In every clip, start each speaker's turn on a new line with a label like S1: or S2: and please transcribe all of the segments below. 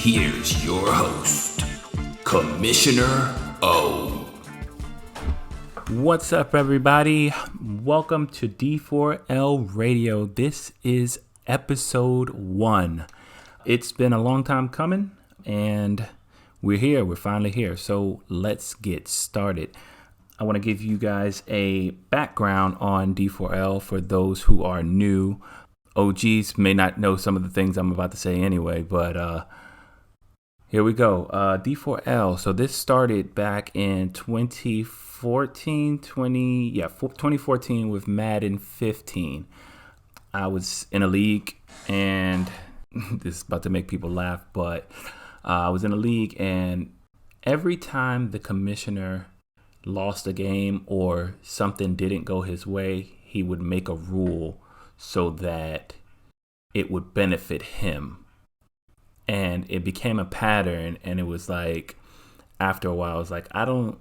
S1: here's your host, Commissioner O.
S2: What's up, everybody? Welcome to D4L Radio. This is episode 1. It's been a long time coming, and we're here. We're finally here. So let's get started. I want to give you guys a background on D4L for those who are new. OGs may not know some of the things I'm about to say anyway, but here we go. D4L. So this started back in 2014 with Madden 15. I was in a league, and this is about to make people laugh, but I was in a league, and every time the commissioner lost a game or something didn't go his way, he would make a rule so that it would benefit him. And it became a pattern, and it was like, after a while, I was like, I don't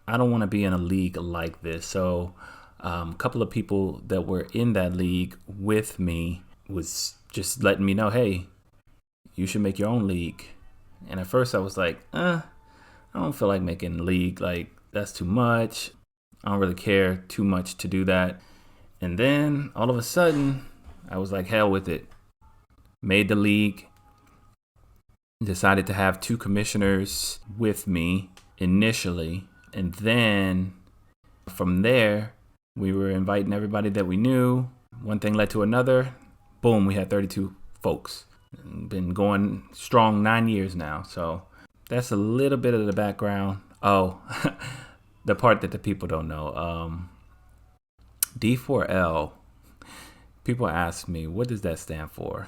S2: want to be in a league like this. So a couple of people that were in that league with me was just letting me know, hey, you should make your own league. And at first I was like, I don't feel like making a league. Like, that's too much. I don't really care too much to do that. And then all of a sudden, I was like, hell with it. Made the league. Decided to have 2 commissioners with me initially. And then from there, we were inviting everybody that we knew. One thing led to another. Boom, we had 32 folks. Been going strong 9 years now. So that's a little bit of the background. Oh, the part that the people don't know. D4L. People ask me, what does that stand for?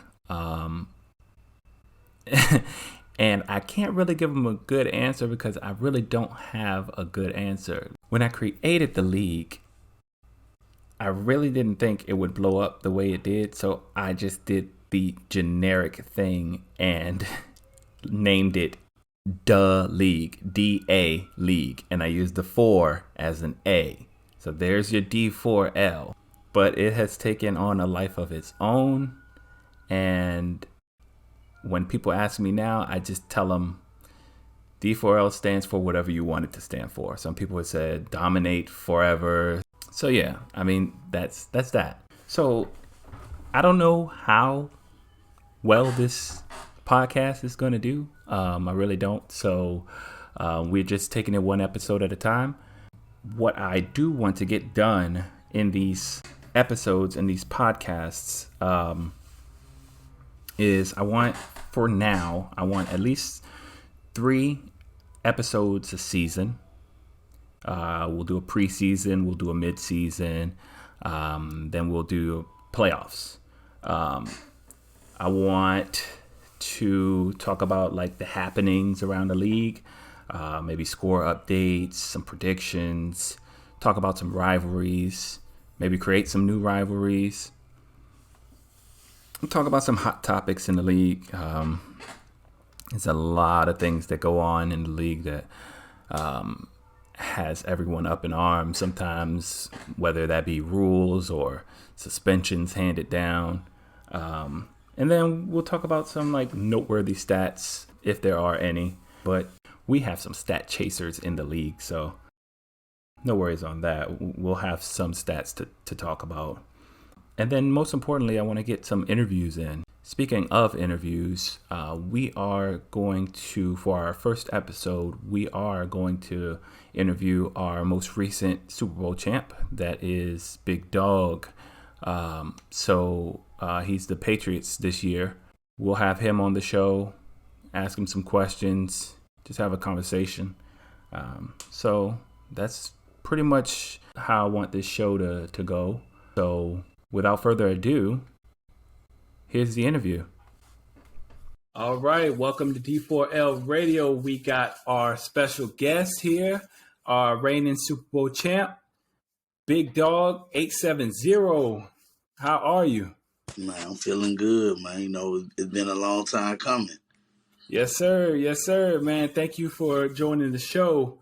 S2: And I can't really give them a good answer because I really don't have a good answer. When I created the league, I really didn't think it would blow up the way it did. So I just did the generic thing and named it DA League, D-A League. And I used the 4 as an A. So there's your D4L. But it has taken on a life of its own. And when people ask me now, I just tell them D4L stands for whatever you want it to stand for. Some people have said dominate forever. So yeah, I mean, that's that. So I don't know how well this podcast is going to do. I really don't. So we're just taking it one episode at a time. What I do want to get done in these episodes and these podcasts is I want at least 3 episodes a season. We'll do a preseason, we'll do a mid-season, then we'll do playoffs. I want to talk about like the happenings around the league, maybe score updates, some predictions, talk about some rivalries, maybe create some new rivalries. We'll talk about some hot topics in the league. There's a lot of things that go on in the league that has everyone up in arms sometimes, whether that be rules or suspensions handed down. And then we'll talk about some like noteworthy stats, if there are any. But we have some stat chasers in the league, so no worries on that. We'll have some stats to talk about. And then most importantly, I want to get some interviews in. Speaking of interviews, we are going to, for our first episode, we are going to interview our most recent Super Bowl champ. That is Big Dog. So he's the Patriots this year. We'll have him on the show, ask him some questions, just have a conversation. So that's pretty much how I want this show to go. So without further ado, here's the interview. All right, welcome to D4L Radio. We got our special guest here, our reigning Super Bowl champ, Big Dog 870. How are you?
S3: Man, I'm feeling good, man. You know, it's been a long time coming.
S2: Yes, sir. Yes, sir, man. Thank you for joining the show.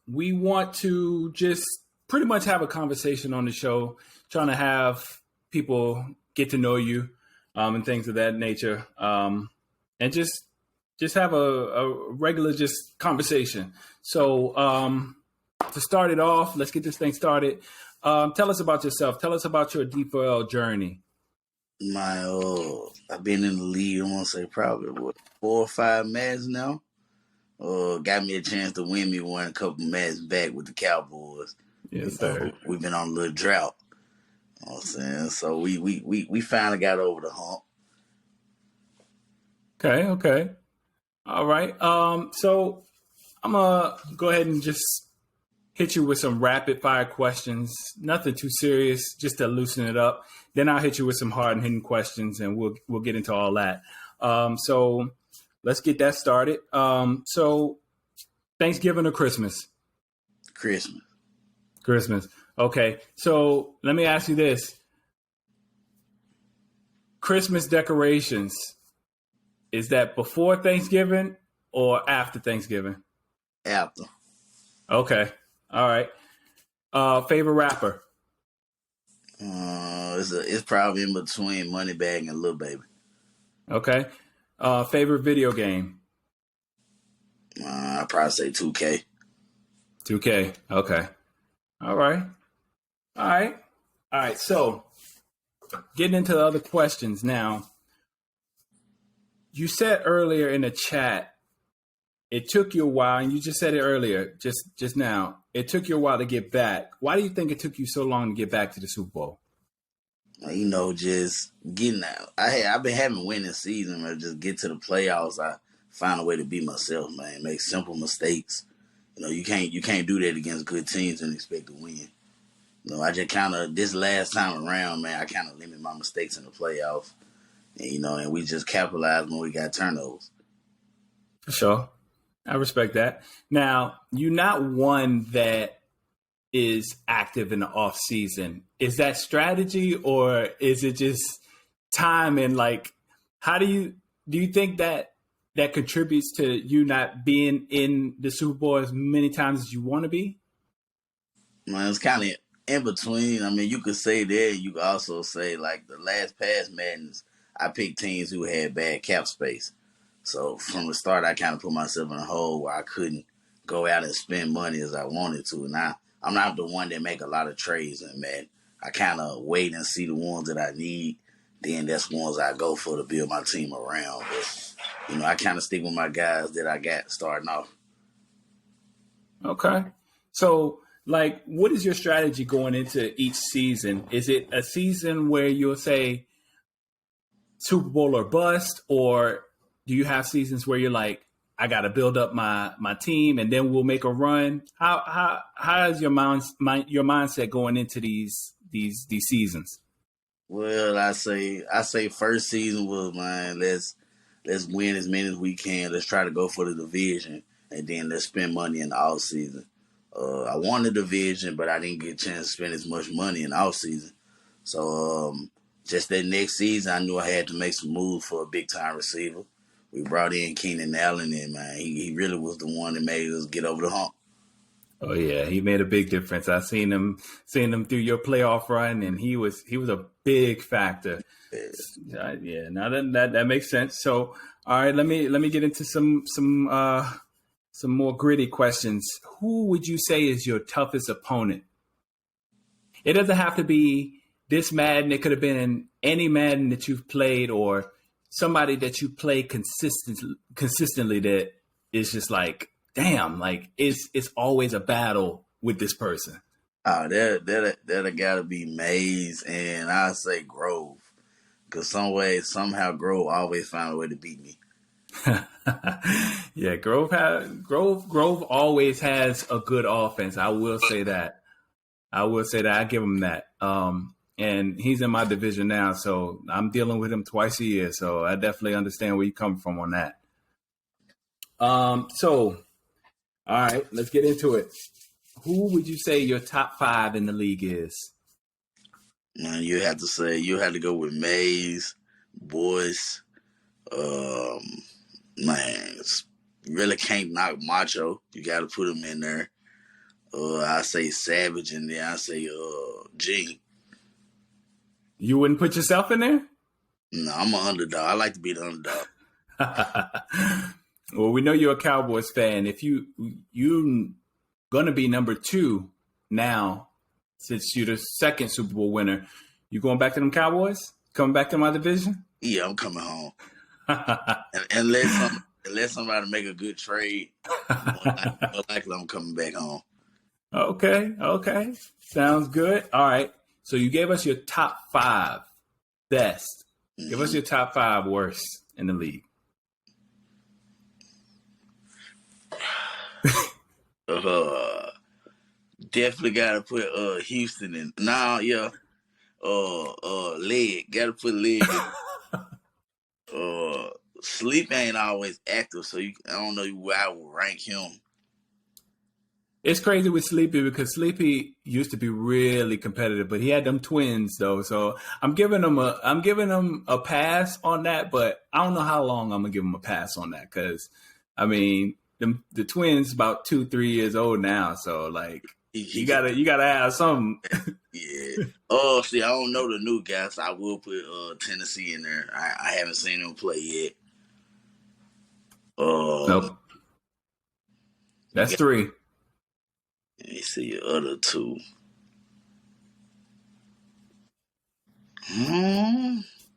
S2: We want to just pretty much have a conversation on the show, trying to have people get to know you, and things of that nature, and just have a regular just conversation. So to start it off, let's get this thing started. Tell us about yourself. Tell us about your D4L journey.
S3: I've been in the league, I want to say probably 4 or 5 matches now. Got me a chance to win me one a couple matches back with the Cowboys.
S2: Yes, sir.
S3: We've been on a little drought. You know what I'm saying? So we finally got over the hump.
S2: Okay. All right. So I'm gonna go ahead and just hit you with some rapid fire questions. Nothing too serious, just to loosen it up. Then I'll hit you with some hard and hitting questions, and we'll get into all that. So let's get that started. So Thanksgiving or Christmas? Christmas. Okay. So let me ask you this. Christmas decorations, is that before Thanksgiving or after Thanksgiving?
S3: After.
S2: Okay. All right. Favorite rapper?
S3: It's probably in between Moneybag and Lil Baby.
S2: Okay. Favorite video game?
S3: I'd probably say 2K.
S2: 2K. Okay. All right. So getting into the other questions now. You said earlier in the chat, it took you a while, and you just said it earlier, just now. It took you a while to get back. Why do you think it took you so long to get back to the Super Bowl?
S3: Just getting out. I've been having winning season, man. Just get to the playoffs. I find a way to be myself, man. Make simple mistakes. You can't do that against good teams and expect to win. I just kind of, this last time around, man, I kind of limit my mistakes in the playoffs. And we just capitalized when we got turnovers.
S2: For sure. I respect that. Now, you're not one that is active in the off season. Is that strategy, or is it just time? And how do you think that contributes to you not being in the Super Bowl as many times as you want to be?
S3: Man, it's kind of in between. I mean, you could say that. You could also say the last past Madness, I picked teams who had bad cap space. So from the start, I kind of put myself in a hole where I couldn't go out and spend money as I wanted to. And I'm not the one that make a lot of trades in Madden. I kind of wait and see the ones that I need. Then that's ones I go for to build my team around. But, I kind of stick with my guys that I got starting off.
S2: Okay. So, what is your strategy going into each season? Is it a season where you'll say Super Bowl or bust, or do you have seasons where you're like, I got to build up my team and then we'll make a run? How is your mindset going into these seasons?
S3: Well, I say first season was, man, let's win as many as we can. Let's try to go for the division, and then let's spend money in the off season. I won the division, but I didn't get a chance to spend as much money in the off season. So just that next season, I knew I had to make some moves for a big time receiver. We brought in Keenan Allen, and man, he really was the one that made us get over the hump.
S2: Oh yeah, he made a big difference. I seen him through your playoff run, and he was a big factor. Yeah, now that makes sense. So, all right, let me get into some more gritty questions. Who would you say is your toughest opponent? It doesn't have to be this Madden. It could have been any Madden that you've played, or somebody that you play consistently that is just damn, it's always a battle with this person.
S3: That'll gotta be Maze, and I say Grove, because somehow Grove always found a way to beat me.
S2: Yeah, Grove always has a good offense. I will say that. I give him that. And he's in my division now, so I'm dealing with him twice a year. So I definitely understand where you come from on that. So, all right, let's get into it. Who would you say your top 5 in the league is?
S3: Man, you have to go with Maze, Boyce. Man, you really can't knock Macho. You got to put him in there. I say Savage, and then I say G.
S2: You wouldn't put yourself in there?
S3: No, I'm an underdog. I like to be the underdog.
S2: Well, we know you're a Cowboys fan. If you're gonna be number 2 now, since you're the second Super Bowl winner, you going back to them Cowboys? Coming back to my division?
S3: Yeah, I'm coming home. Unless somebody make a good trade, more likely I'm coming back home.
S2: Okay. Sounds good. All right. So you gave us your top 5 best. Mm-hmm. Give us your top 5 worst in the league.
S3: Definitely gotta put Houston in. Nah, yeah. Leg. Gotta put leg in. Sleep ain't always active, so I don't know where I would rank him.
S2: It's crazy with Sleepy because Sleepy used to be really competitive, but he had them twins though. So I'm giving him a pass on that, but I don't know how long I'm gonna give him a pass on that because I mean the twins about 2-3 years old now, so like you gotta have something.
S3: Yeah. See, I don't know the new guys. I will put Tennessee in there. I haven't seen them play yet.
S2: Nope. That's 3.
S3: Let me see your other 2.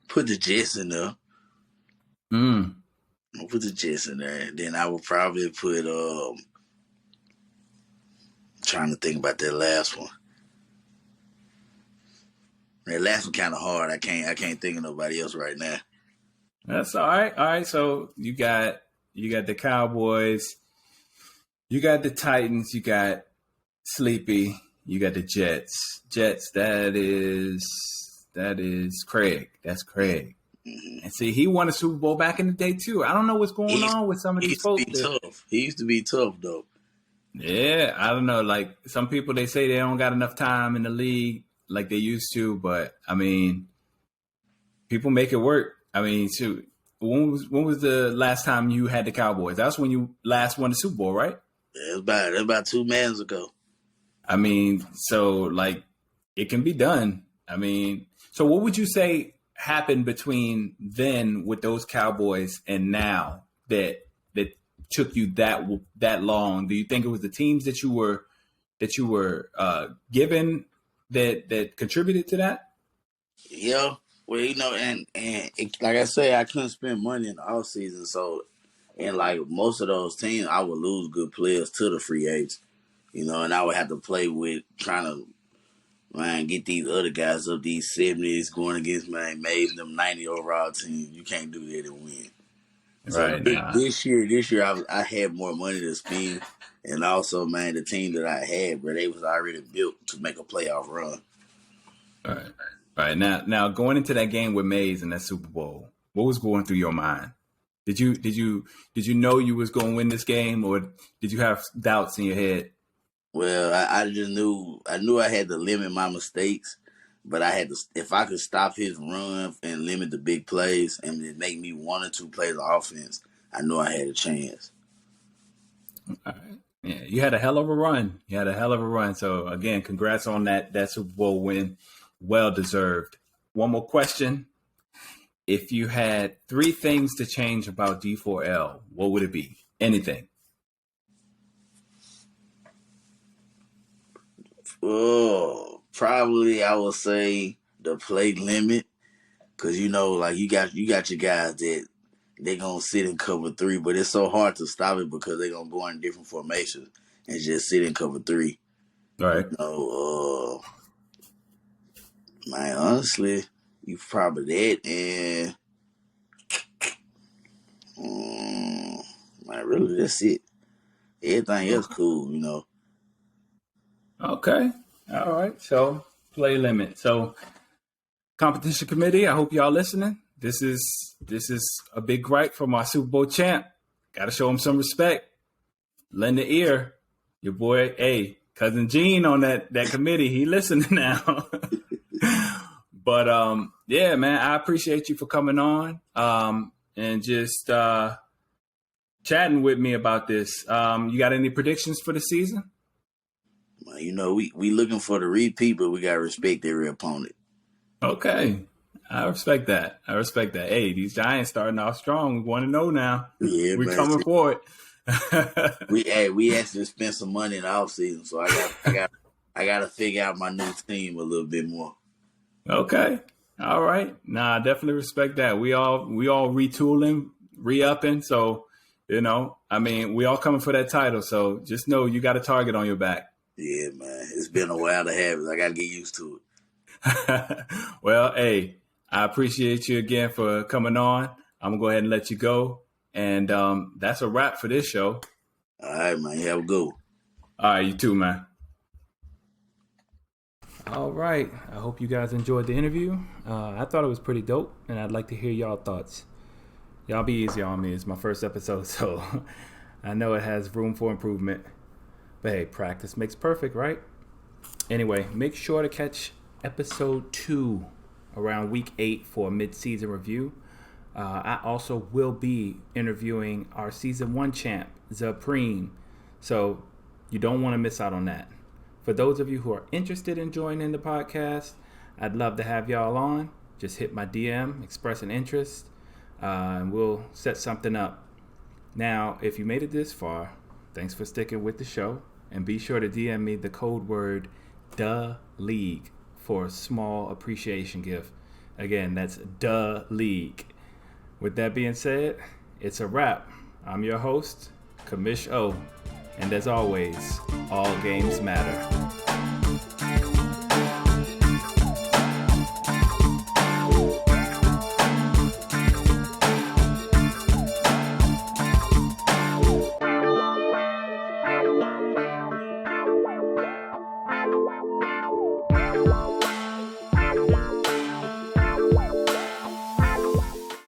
S3: Put the Jets in there. I'll put the Jets in there. And then I would probably put trying to think about that last one. That last one kind of hard. I can't think of nobody else right now.
S2: That's all right. All right. So you got the Cowboys, you got the Titans, you got Sleepy, you got the Jets. That is Craig. That's Craig. Mm-hmm. And see, he won a Super Bowl back in the day too. I don't know what's going on with some of these folks.
S3: He used to be tough though.
S2: Yeah, I don't know. Like some people, they say they don't got enough time in the league like they used to, but I mean, people make it work. I mean, shoot, when was the last time you had the Cowboys? That's when you last won the Super Bowl, right?
S3: Yeah, it's about 2 months ago.
S2: I mean, so like it can be done. I mean, so what would you say happened between then with those Cowboys and now that took you that long? Do you think it was the teams that you were given that contributed to that?
S3: Yeah. Well, and like I say, I couldn't spend money in the off season, so and like most of those teams, I would lose good players to the free agents, and I would have to play with trying to get these other guys up, these 70s going against maybe them 90 overall teams. You can't do that and win.
S2: Right.
S3: So this year I had more money to spend, and also the team that I had, bro, they was already built to make a playoff run.
S2: All right. Now going into that game with Mays in that Super Bowl, what was going through your mind? Did you know you was going to win this game, or did you have doubts in your head?
S3: Well, I just knew I had to limit my mistakes, but I had to, if I could stop his run and limit the big plays and it make me 1 or 2 plays of offense, I knew I had a chance.
S2: All right. Yeah, you had a hell of a run. So again, congrats on that Super Bowl win. Well deserved. One more question. If you had 3 things to change about D4L, what would it be? Anything?
S3: Oh, probably I would say the play limit, because like you got your guys that they're gonna sit in cover 3, but it's so hard to stop it because they're gonna go in different formations and just sit in cover 3.
S2: All right.
S3: Honestly, you probably that, and really that's it. Everything else cool,
S2: Okay. All right. So play limit. So competition committee, I hope y'all listening. This is a big gripe from our Super Bowl champ. Got to show him some respect. Lend the ear. Your boy, cousin Gene on that committee. He listening now. But yeah, man, I appreciate you for coming on and just chatting with me about this. You got any predictions for the season?
S3: We looking for the repeat, but we gotta respect every opponent.
S2: Okay. I respect that. Hey, these Giants starting off strong. We want to know now.
S3: Yeah,
S2: We're
S3: man.
S2: coming for it.
S3: We actually spent some money in the offseason, so I got to figure out my new team a little bit more.
S2: Okay. All right. Nah, I definitely respect that. We all retooling, re-upping. So, we all coming for that title. So just know you got a target on your back.
S3: Yeah, man. It's been a while to have it. I got to get used to
S2: it. Well, hey, I appreciate you again for coming on. I'm going to go ahead and let you go. And that's a wrap for this show.
S3: All right, man. Have a good one.
S2: All right, you too, man. All right. I hope you guys enjoyed the interview. I thought it was pretty dope, and I'd like to hear y'all thoughts. Y'all be easy on me. It's my first episode, so I know it has room for improvement. But hey, practice makes perfect, right? Anyway, make sure to catch episode 2 around week 8 for a mid-season review. I also will be interviewing our season 1 champ, Zapreem. So you don't want to miss out on that. For those of you who are interested in joining the podcast, I'd love to have y'all on. Just hit my DM, express an interest, and we'll set something up. Now, if you made it this far, thanks for sticking with the show. And be sure to DM me the code word DALEAGUE for a small appreciation gift. Again, that's DALEAGUE. With that being said, it's a wrap. I'm your host, Commish O. And as always, all games matter.